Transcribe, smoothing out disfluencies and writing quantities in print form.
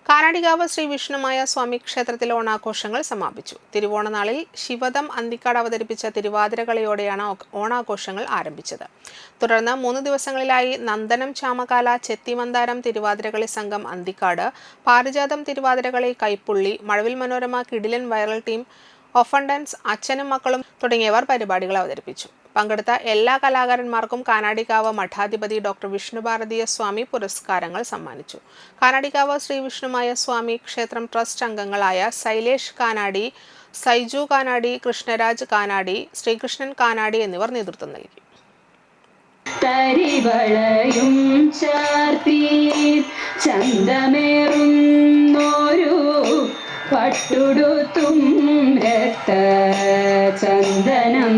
കാനാടികാവ് ശ്രീ വിഷ്ണുമായ സ്വാമി ക്ഷേത്രത്തിലെ ഓണാഘോഷങ്ങൾ സമാപിച്ചു. തിരുവോണനാളിൽ ശിവദം അന്തിക്കാട് അവതരിപ്പിച്ച തിരുവാതിരകളിയോടെയാണ് ഓണാഘോഷങ്ങൾ ആരംഭിച്ചത്. തുടർന്ന് 3 ദിവസങ്ങളിലായി നന്ദനം ചാമകാല, ചെത്തിമന്ദാരം തിരുവാതിരകളി സംഘം അന്തിക്കാട്, പാരിജാതം തിരുവാതിരകളി കൈപ്പുള്ളി, മഴവിൽ മനോരമ കിടിലൻ വൈറൽ ടീം, ഒഫൻഡൻസ്, അച്ഛനും മക്കളും തുടങ്ങിയവർ പരിപാടികൾ അവതരിപ്പിച്ചു. പങ്കെടുത്ത എല്ലാ കലാകാരന്മാർക്കും കാനാടികാവ് മഠാധിപതി ഡോക്ടർ വിഷ്ണുഭാരതീയ സ്വാമി പുരസ്കാരങ്ങൾ സമ്മാനിച്ചു. കാനാടികാവ് ശ്രീ വിഷ്ണുമായ സ്വാമി ക്ഷേത്രം ട്രസ്റ്റ് അംഗങ്ങളായ സൈലേഷ് കാനാടി, സൈജു കാനാടി, കൃഷ്ണരാജ് കാനാടി, ശ്രീകൃഷ്ണൻ കാനാടി എന്നിവർ നേതൃത്വം നൽകി. തരിവളയും ചാർത്തി ചന്തമേറുന്നോരു പട്ടുടുത്തും രക്ത ചന്ദനം